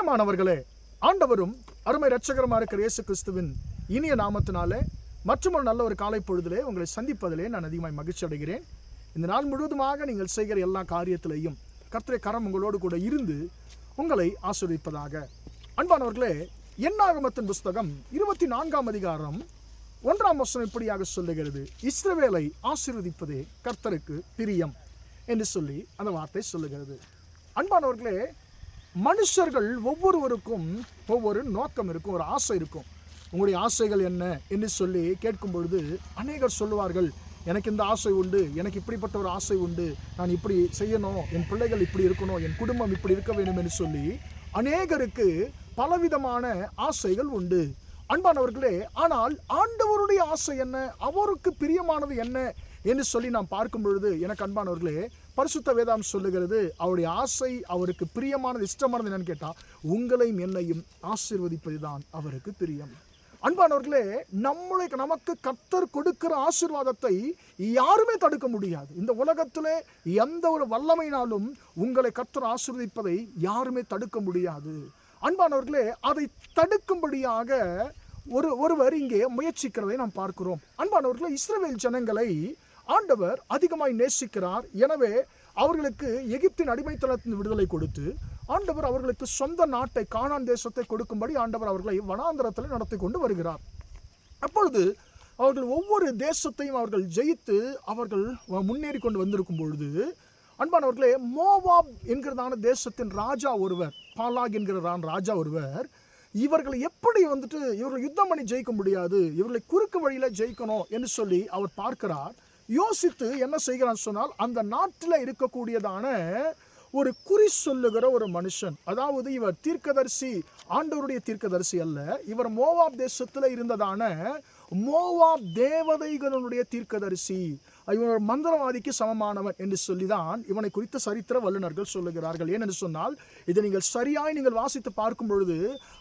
பிரியமானவர்களே, ஆண்டவரும் அருமை இரட்சகருமா இருக்கிற இயேசு கிறிஸ்துவின் இனிய நாமத்தினாலே மற்றும் ஒரு நல்ல ஒரு காலை பொழுதிலே உங்களை சந்திப்பதிலே நான் அதிகமாக மகிழ்ச்சி அடைகிறேன். இந்த நாள் முழுவதுமாக நீங்கள் செய்கிற எல்லா காரியத்திலையும் கர்த்தருடைய கரம் உங்களோடு கூட இருந்து உங்களை ஆசீர்வதிப்பதாக. அன்பானவர்களே, என்னாகமத்தின் புஸ்தகம் 24ஆம் அதிகாரம் 1ஆம் வசனம் இப்படியாக சொல்லுகிறது: இஸ்ரவேலை ஆசீர்வதிப்பதே கர்த்தருக்கு பிரியம் என்று சொல்லி அந்த வார்த்தை சொல்லுகிறது. அன்பானவர்களே, மனுஷர்கள் ஒவ்வொருவருக்கும் ஒவ்வொரு நோக்கம் இருக்கும், ஒரு ஆசை இருக்கும். உங்களுடைய ஆசைகள் என்ன என்று சொல்லி கேட்கும் பொழுது அநேகர் சொல்லுவார்கள், எனக்கு இந்த ஆசை உண்டு, எனக்கு இப்படிப்பட்ட ஒரு ஆசை உண்டு, நான் இப்படி செய்யணும், என் பிள்ளைகள் இப்படி இருக்கணும், என் குடும்பம் இப்படி இருக்க வேண்டும் என்று சொல்லி அநேகருக்கு பலவிதமான ஆசைகள் உண்டு. அன்பானவர்களே, ஆனால் ஆண்டவருடைய ஆசை என்ன, அவருக்கு பிரியமானது என்ன என்று சொல்லி நாம் பார்க்கும் பொழுது எனக்கு அன்பானவர்களே, பரிசுத்த வேதம் சொல்லுகிறது, அவருடைய ஆசை, அவருக்கு பிரியமானது, இஷ்டமானது என்னன்னு கேட்டால் உங்களையும் என்னையும் ஆசீர்வதிப்பது தான் அவருக்கு பிரியம். அன்பானவர்களே, நமக்கு கர்த்தர் கொடுக்கிற ஆசீர்வாதத்தை யாருமே தடுக்க முடியாது. இந்த உலகத்திலே எந்த ஒரு வல்லமையினாலும் உங்களை கர்த்தர் ஆசீர்வதிப்பதை யாருமே தடுக்க முடியாது. அன்பானவர்களே, அதை தடுக்கும்படியாக ஒருவர் இங்கே முயற்சிக்கிறதை நாம் பார்க்கிறோம். அன்பானவர்களே, இஸ்ரவேல் ஜனங்களை ஆண்டவர் அதிகமாய் நேசிக்கிறார். எனவே அவர்களுக்கு எகிப்தின் அடிமைத்தனத்தின் விடுதலை கொடுத்து ஆண்டவர் அவர்களுக்கு சொந்த நாட்டை, கானான் தேசத்தை கொடுக்கும்படி ஆண்டவர் அவர்களை வனாந்தரத்தில் நடத்தி கொண்டு வருகிறார். அப்பொழுது அவர்கள் ஒவ்வொரு தேசத்தையும் அவர்கள் ஜெயித்து அவர்கள் முன்னேறி கொண்டு வந்திருக்கும் பொழுது அன்பானவர்களே, மோவாப் என்கிறதான தேசத்தின் ராஜா ஒருவர், பாலாக் என்கிற ராஜா ஒருவர், இவர்களை எப்படி இவர்களை யுத்தம் பண்ணி ஜெயிக்க முடியாது, இவர்களை குறுக்கு வழியில் ஜெயிக்கணும் என்று சொல்லி அவர் பார்க்கிறார். யோசித்து என்ன செய்கிறான்னு சொன்னால், அந்த நாட்டில் இருக்கக்கூடியதான ஒரு குறி சொல்லுகிற ஒரு மனுஷன், அதாவது இவர் தீர்க்கதரிசி, ஆண்டவருடைய தீர்க்கதரிசி அல்ல, இவர் மோவாப் தேசத்தில் இருந்ததான மோவாப் தேவதைகளுடைய தீர்க்கதரிசி, இவன் மந்திரவாதிக்கு சமமானவன் என்று சொல்லிதான் இவனை குறித்த சரித்திர வல்லுநர்கள் சொல்லுகிறார்கள். ஏனென்று சொன்னால், இதை நீங்கள் வாசித்து பார்க்கும் பொழுது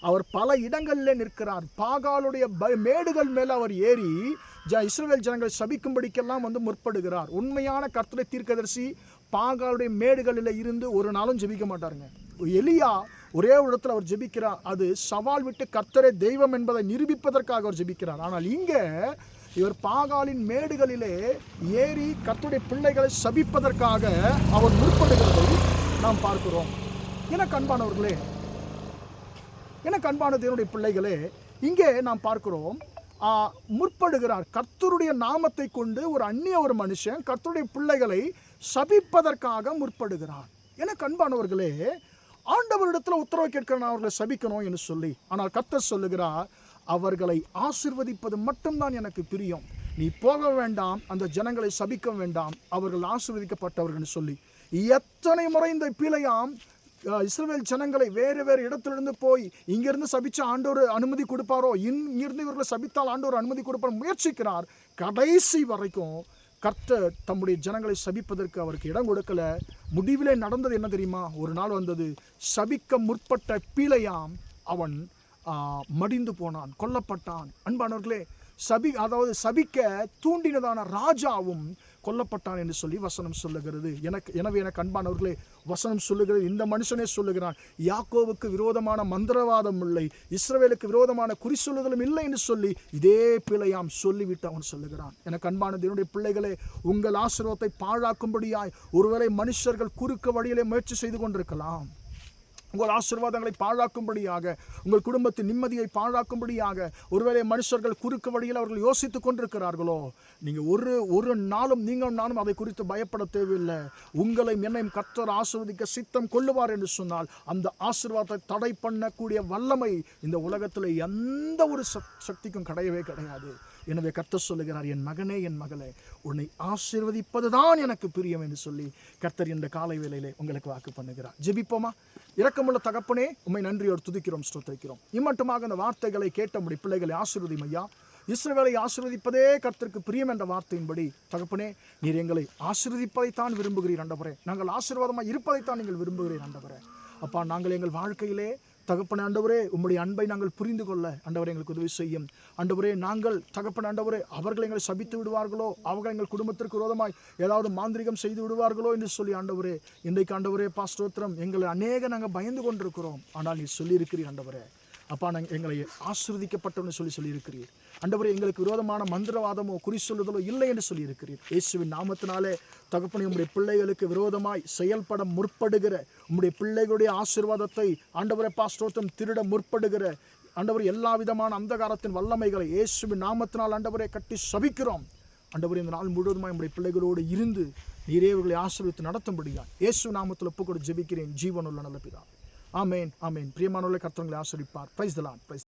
அவர் பல இடங்களில் நிற்கிறார். பாகாலுடைய மேடுகள் மேலே அவர் ஏறி இஸ்ரவேல் ஜனங்களை சபிக்கும்படிக்கெல்லாம் முற்படுகிறார். உண்மையான கர்த்தருடைய தீர்க்கதரிசி பாகாலுடைய மேடுகளில் இருந்து ஒரு நாளும் ஜெபிக்க மாட்டாருங்க. எலியா ஒரே இடத்துல அவர் ஜெபிக்கிறார், அது சவால் விட்டு கர்த்தரே தெய்வம் என்பதை நிரூபிப்பதற்காக அவர் ஜெபிக்கிறார். ஆனால் இங்கே இவர் பாகாலின் மேடுகளிலே ஏறி கர்த்தருடைய பிள்ளைகளை சபிப்பதற்காக அவர் முற்படுகிறதை நாம் பார்க்கிறோம். எனக்கு அன்பானவர்களே, எனக்கு அன்பான தேவனுடைய பிள்ளைகளே, இங்கே நாம் பார்க்கிறோம், முற்படுகிறார். கர்த்தருடைய நாமத்தை கொண்டு ஒரு மனுஷன் கர்த்தருடைய பிள்ளைகளை சபிப்பதற்காக முற்படுகிறார். எனக்கு அன்பானவர்களே, ஆண்டவரிடத்தில் உத்தரவு கேட்கிற நான் அவர்களை சபிக்கணும் என்று சொல்லி, ஆனால் கர்த்தர் சொல்லுகிறார், அவர்களை ஆசீர்வதிப்பது மட்டும்தான் எனக்கு பிரியம், நீ போக வேண்டாம், அந்த ஜனங்களை சபிக்க வேண்டாம், அவர்கள் ஆசீர்வதிக்கப்பட்டவர்கள் சொல்லி எத்தனை முறை இந்த பிழையாம் இஸ்ரவேல் ஜனங்களை வேறு வேறு இடத்திலிருந்து போய் இங்கிருந்து சபிச்ச ஆண்டவர் அனுமதி கொடுப்பாரோ, இங்கிருந்து இவர்களை சபித்தால் ஆண்டவர் அனுமதி கொடுப்பார் முயற்சிக்கிறார். கடைசி வரைக்கும் கர்த்தர் தம்முடைய ஜனங்களை சபிப்பதற்கு அவருக்கு இடம் கொடுக்கல. முடிவிலே நடந்தது என்ன தெரியுமா? ஒரு நாள் வந்தது, சபிக்க முற்பட்ட பீலையாம் அவன் மடிந்து போனான், கொல்லப்பட்டான். அன்பானவர்களே, சபிக்க தூண்டினதான ராஜாவும் கொல்லப்பட்டான் என்று சொல்லி வசனம் சொல்லுகிறது. எனவே எனக்கு அன்பானவர்களே, வசனம் சொல்லுகிறது, இந்த மனுஷனே சொல்லுகிறான், யாக்கோவுக்கு விரோதமான மந்திரவாதம் இல்லை, இஸ்ரவேலுக்கு விரோதமான குறி சொல்லுதலும் இல்லை என்று சொல்லி இதே பிழையாம் சொல்லிவிட்டு அவன் சொல்லுகிறான். எனக்கு அன்பான என்னுடைய பிள்ளைகளே, உங்கள் ஆசீர்வாதத்தை பாழாக்கும்படியாய் ஒருவேளை மனுஷர்கள் குறுக்க வழியிலே முயற்சி செய்து கொண்டிருக்கலாம். உங்கள் ஆசீர்வாதங்களை பாழாக்கும்படியாக, உங்கள் குடும்பத்தின் நிம்மதியை பாழாக்கும்படியாக ஒருவேளை மனுஷர்கள் குறுக்கு வழியில் அவர்கள் யோசித்துக் கொண்டிருக்கிறார்களோ, நீங்கள் ஒரு நாளும் நானும் அதை குறித்து பயப்பட தேவையில்லை. உங்களையும் என்னையும் கர்த்தர் ஆசீர்வதிக்க சித்தம் கொள்ளுவார் என்று சொன்னால் அந்த ஆசீர்வாதத்தை தடை பண்ணக்கூடிய வல்லமை இந்த உலகத்தில் எந்த ஒரு சக்திக்கும் கிடையவே கிடையாது. எனவே கர்த்தர் சொல்லுகிறார், என் மகனே, என் மகளே, உன்னை ஆசீர்வதிப்பதுதான் எனக்கு பிரியம் என்று சொல்லி கர்த்தர் இந்த காலை வேளையிலே உங்களுக்கு வாக்கு பண்ணுகிறார். ஜெபிப்போமா? இரக்கமுள்ள தகப்பனே, உம்மை நன்றியோடு துதிக்கிறோம், ஸ்தோத்திரிக்கிறோம். இம்மட்டுமாக அந்த வார்த்தைகளை கேட்ட நம்முடைய பிள்ளைகளை ஆசீர்வதியும் ஐயா. இஸ்ரவேலை ஆசீர்வதிப்பதே கர்த்தருக்கு பிரியம் என்ற வார்த்தையின்படி தகப்பனே, நீர் எங்களை ஆசீர்வதிப்பதைத்தான் விரும்புகிறீர் ஆண்டவரே. நாங்கள் ஆசீர்வாதமாக இருப்பதைத்தான் நீங்கள் விரும்புகிறீர் ஆண்டவரே. அப்பா, நாங்கள் எங்கள் வாழ்க்கையிலே தகப்பனே ஆண்டவரே, உம்முடைய அன்பை நாங்கள் புரிந்து கொள்ள ஆண்டவரே எங்களுக்கு உதவி செய்யும். ஆண்டவரே, நாங்கள் தகப்பனே ஆண்டவரே, அவர்கள் எங்களை சபித்து விடுவார்களோ, அவர்கள் எங்கள் குடும்பத்திற்கு விரோதமாய் ஏதாவது மாந்திரிகம் செய்து விடுவார்களோ என்று சொல்லி ஆண்டவரே, இன்றைக்கு ஆண்டவரே ஸ்தோத்திரம், எங்களை அநேக நாங்கள் பயந்து கொண்டிருக்கிறோம். ஆனால் நீ சொல்லியிருக்கிறீர் ஆண்டவரே, அப்பா நாங்கள் எங்களை ஆசீர்வதிக்கப்பட்டோம்னு சொல்லியிருக்கிறீர் ஆண்டவரே. எங்களுக்கு விரோதமான மந்திரவாதமோ குறி சொல்லுதலோ இல்லை என்று சொல்லியிருக்கிறீர். இயேசுவின் நாமத்தினாலே தகப்பனே, உம்முடைய பிள்ளைகளுக்கு விரோதமாய் செயல்பட முற்படுகிற உம்முடைய பிள்ளைகளுடைய ஆசீர்வாதத்தை ஆண்டவரே ஸ்தோத்திரம் திருட முற்படுகிற ஆண்டவரே, எல்லா விதமான அந்தகாரத்தின் வல்லமைகளை இயேசுவின் நாமத்தினால் ஆண்டவரே கட்டி சபிக்கிறோம். ஆண்டவரே, இந்த நாள் முழுவதுமாய் நம்முடைய பிள்ளைகளோடு இருந்து நீரே இவர்களை ஆசீர்வதித்து நடத்தும்படியா இயேசு நாமத்தில் ஒப்புக்கொடு ஜெபிக்கிறேன், ஜீவனுள்ள நல்ல பிதாவே. ஆமேன், ஆமேன். பிரியமானவர்களே, கர்த்தர் உங்களை ஆசீர்வதிப்பார். Praise the Lord.